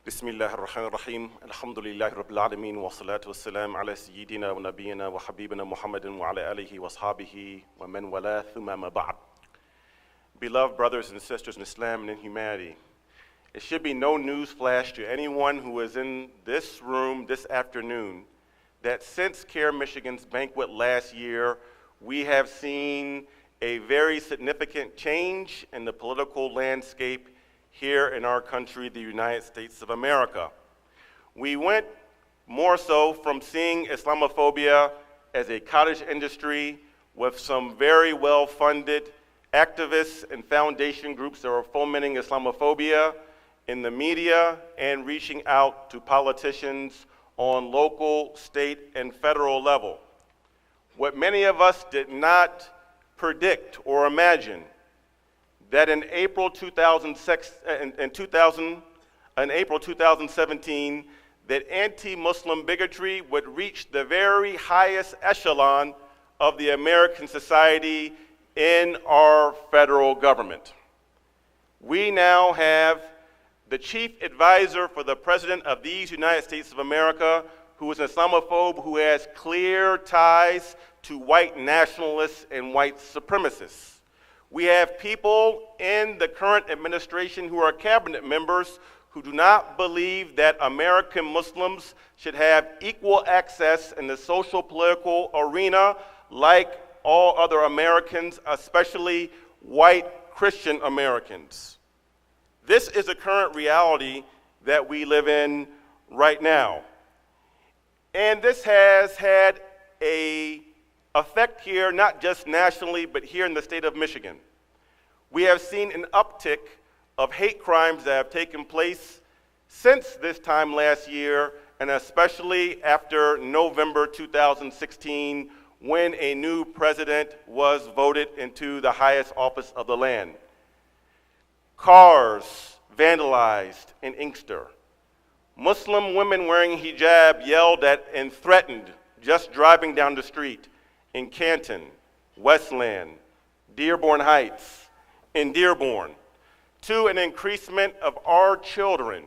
بسم الله الرحمن الرحيم الحمد لله رب العالمين والصلاة والسلام على سيدنا ونبينا وحبيبنا محمد وعلى آله وأصحابه ومن والاه ثم ما بعد. Beloved brothers and sisters in Islam and in humanity, it should be no news flash to anyone who is in this room this afternoon that since CAIR-Michigan's banquet last year, we have seen a very significant change in the political landscape here in our country, the United States of America. We went more so from seeing Islamophobia as a cottage industry with some very well-funded activists and foundation groups that are fomenting Islamophobia in the media and reaching out to politicians on local, state, and federal level. What many of us did not predict or imagine that in April 2017, that anti-Muslim bigotry would reach the very highest echelon of the American society in our federal government. We now have the chief advisor for the President of these United States of America, who is an Islamophobe who has clear ties to white nationalists and white supremacists. We have people in the current administration who are cabinet members who do not believe that American Muslims should have equal access in the social political arena like all other Americans, especially white Christian Americans. This is the current reality that we live in right now. And this has had an effect here, not just nationally, but here in the state of Michigan. We have seen an uptick of hate crimes that have taken place since this time last year, and especially after November 2016, when a new president was voted into the highest office of the land. Cars vandalized in Inkster. Muslim women wearing hijab yelled at and threatened just driving down the street in Canton, Westland, Dearborn Heights, in Dearborn, to an increasement of our children,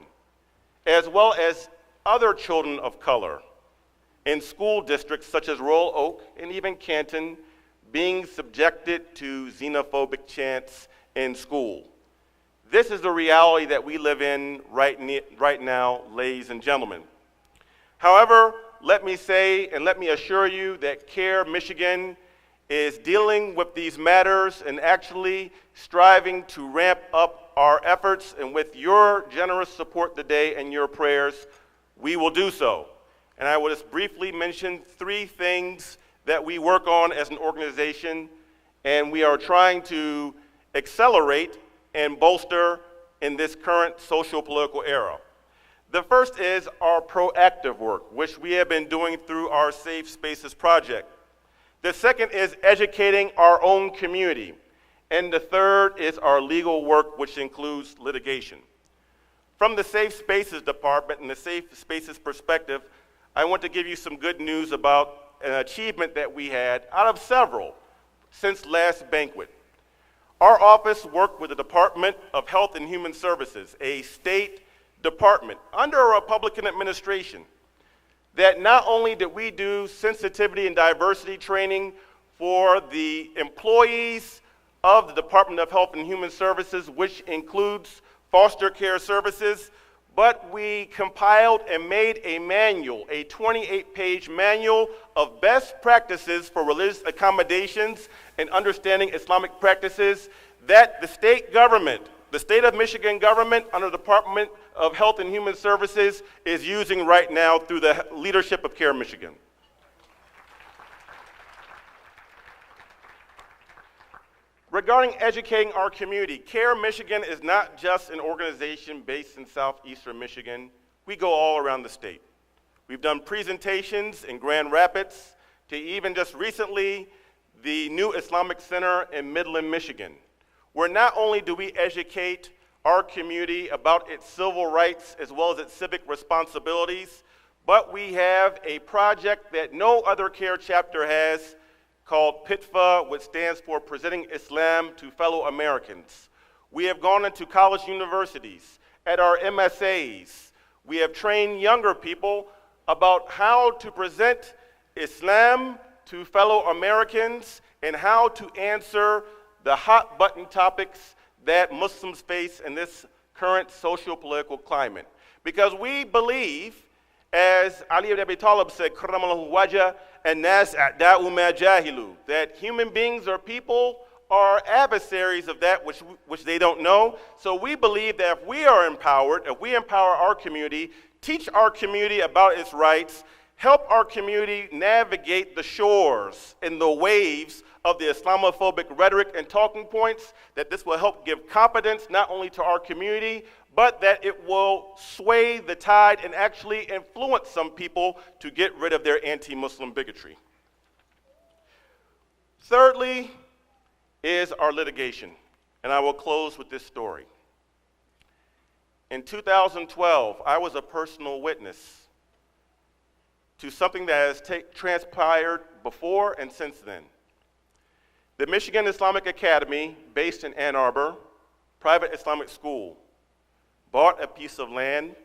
as well as other children of color in school districts such as Royal Oak and even Canton being subjected to xenophobic chants in school. This is the reality that we live in right now, ladies and gentlemen. However, let me say and let me assure you that CAIR-Michigan is dealing with these matters and actually striving to ramp up our efforts, and with your generous support today and your prayers, we will do so. And I will just briefly mention three things that we work on as an organization, and we are trying to accelerate and bolster in this current social political era. The first is our proactive work, which we have been doing through our Safe Spaces project. The second is educating our own community. And the third is our legal work, which includes litigation. From the Safe Spaces Department and the Safe Spaces perspective, I want to give you some good news about an achievement that we had out of several since last banquet. Our office worked with the Department of Health and Human Services, a state department under a Republican administration, that not only did we do sensitivity and diversity training for the employees of the Department of Health and Human Services, which includes foster care services, but we compiled and made a manual, a 28-page manual of best practices for religious accommodations and understanding Islamic practices that the state government, the state of Michigan government under the Department of Health and Human Services is using right now through the leadership of CAIR-Michigan. Regarding educating our community, CAIR-Michigan is not just an organization based in southeastern Michigan. We go all around the state. We've done presentations in Grand Rapids to even just recently the New Islamic Center in Midland, Michigan, where not only do we educate our community about its civil rights as well as its civic responsibilities, but we have a project that no other CAIR chapter has called PITFA, which stands for Presenting Islam to Fellow Americans. We have gone into college universities, at our MSAs, We have trained younger people about how to present Islam to fellow Americans and how to answer the hot button topics that Muslims face in this current socio-political climate. Because we believe, as Ali ibn Abi Talib said, "Karramallahu wajha an-nas a'da'u ma jahilu," that human beings or people are adversaries of that which they don't know. So we believe that if we are empowered, if we empower our community, teach our community about its rights, help our community navigate the shores and the waves of the Islamophobic rhetoric and talking points, that this will help give confidence not only to our community, but that it will sway the tide and actually influence some people to get rid of their anti-Muslim bigotry. Thirdly is our litigation, and I will close with this story. In 2012, I was a personal witness to something that has transpired before and since then. The Michigan Islamic Academy, based in Ann Arbor, private Islamic school, bought a piece of land,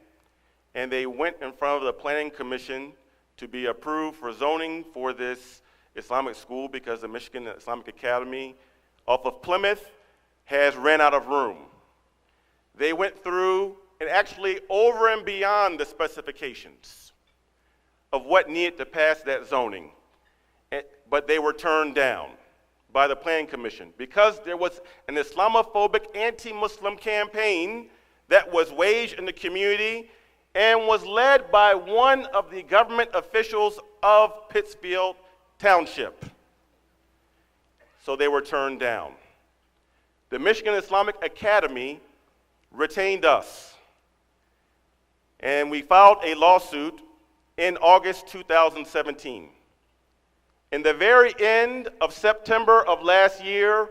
and they went in front of the Planning Commission to be approved for zoning for this Islamic school because the Michigan Islamic Academy off of Plymouth has ran out of room. They went through and actually over and beyond the specifications of what needed to pass that zoning, but they were turned down by the Planning Commission because there was an Islamophobic anti-Muslim campaign that was waged in the community and was led by one of the government officials of Pittsfield Township. So they were turned down. The Michigan Islamic Academy retained us, and we filed a lawsuit in August 2017. In the very end of September of last year,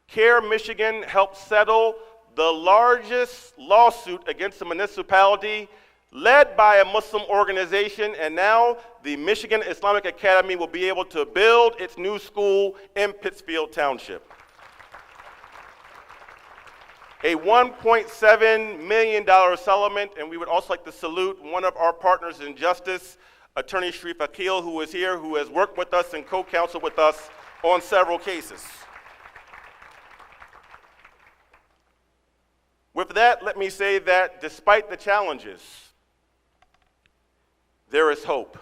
CAIR Michigan helped settle the largest lawsuit against the municipality led by a Muslim organization, and now the Michigan Islamic Academy will be able to build its new school in Pittsfield Township. A $1.7 million settlement, and we would also like to salute one of our partners in justice, Attorney Sharif Akil, who is here, who has worked with us and co-counseled with us on several cases. With that, let me say that despite the challenges, there is hope.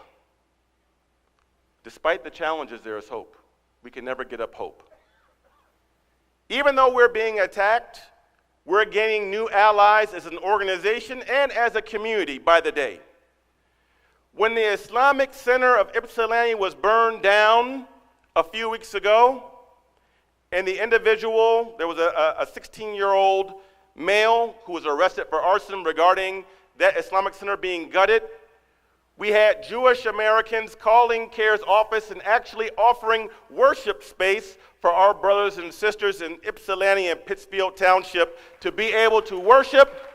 Despite the challenges, there is hope. We can never get up hope. Even though we're being attacked, we're gaining new allies as an organization and as a community by the day. When the Islamic Center of Ypsilanti was burned down a few weeks ago, and the individual, there was a 16-year-old male who was arrested for arson regarding that Islamic Center being gutted, we had Jewish Americans calling CAIR's office and actually offering worship space for our brothers and sisters in Ypsilanti and Pittsfield Township to be able to worship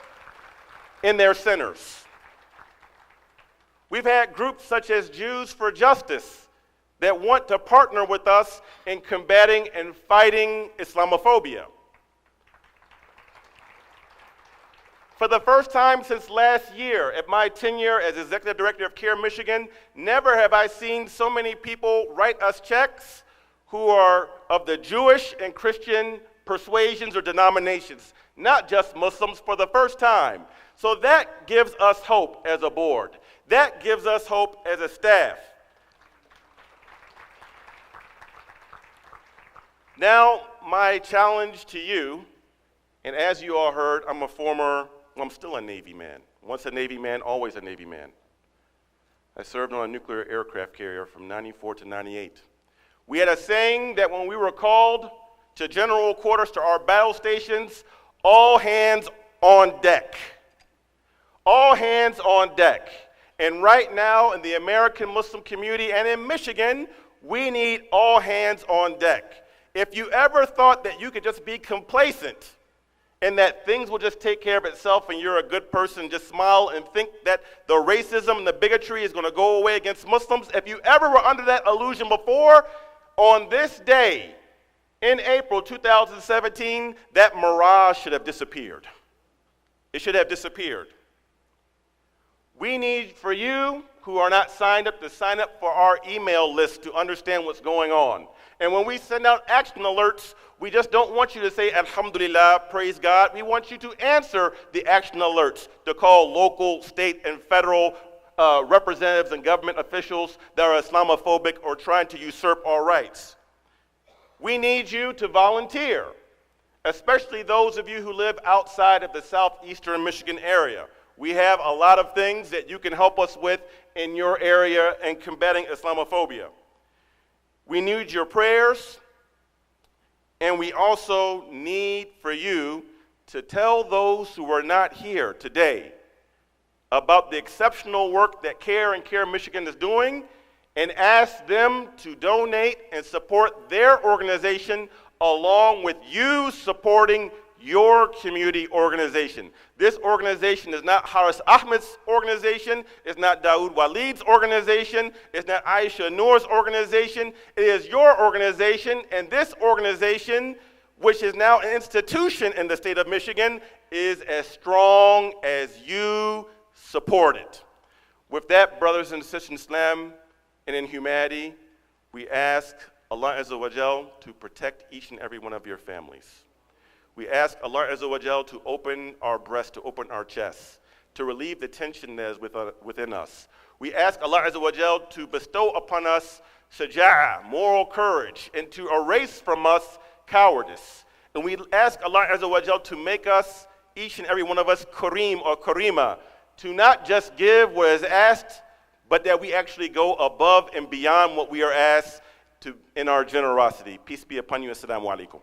in their centers. We've had groups such as Jews for Justice that want to partner with us in combating and fighting Islamophobia. For the first time since last year, at my tenure as Executive Director of CAIR Michigan, never have I seen so many people write us checks who are of the Jewish and Christian persuasions or denominations, not just Muslims, for the first time. So that gives us hope as a board. That gives us hope as a staff. Now, my challenge to you, and as you all heard, I'm still a Navy man. Once a Navy man, always a Navy man. I served on a nuclear aircraft carrier from 94 to 98. We had a saying that when we were called to general quarters to our battle stations, all hands on deck. All hands on deck. And right now in the American Muslim community and in Michigan, we need all hands on deck. If you ever thought that you could just be complacent and that things will just take care of itself and you're a good person, just smile and think that the racism and the bigotry is going to go away against Muslims, if you ever were under that illusion before, on this day in April 2017, that mirage should have disappeared. It should have disappeared. We need for you who are not signed up to sign up for our email list to understand what's going on. And when we send out action alerts, we just don't want you to say, Alhamdulillah, praise God. We want you to answer the action alerts, to call local, state, and federal representatives and government officials that are Islamophobic or trying to usurp our rights. We need you to volunteer, especially those of you who live outside of the southeastern Michigan area. We have a lot of things that you can help us with in your area in combating Islamophobia. We need your prayers, and we also need for you to tell those who are not here today about the exceptional work that CAIR and CAIR Michigan is doing, and ask them to donate and support their organization along with you supporting your community organization. This organization is not Haris Ahmed's organization, it's not Dawud Walid's organization, it's not Aisha Noor's organization, it is your organization, and this organization, which is now an institution in the state of Michigan, is as strong as you support it. With that, brothers and sisters in Islam and in humanity, we ask Allah Azza wa Jal to protect each and every one of your families. We ask Allah Azza wa Jal to open our breasts, to open our chests, to relieve the tension that is within us. We ask Allah Azza wa Jal to bestow upon us shaja'a, moral courage, and to erase from us cowardice. And we ask Allah Azza wa Jal to make us, each and every one of us, kareem or karima, to not just give what is asked, but that we actually go above and beyond what we are asked to in our generosity. Peace be upon you. Assalamu alaikum.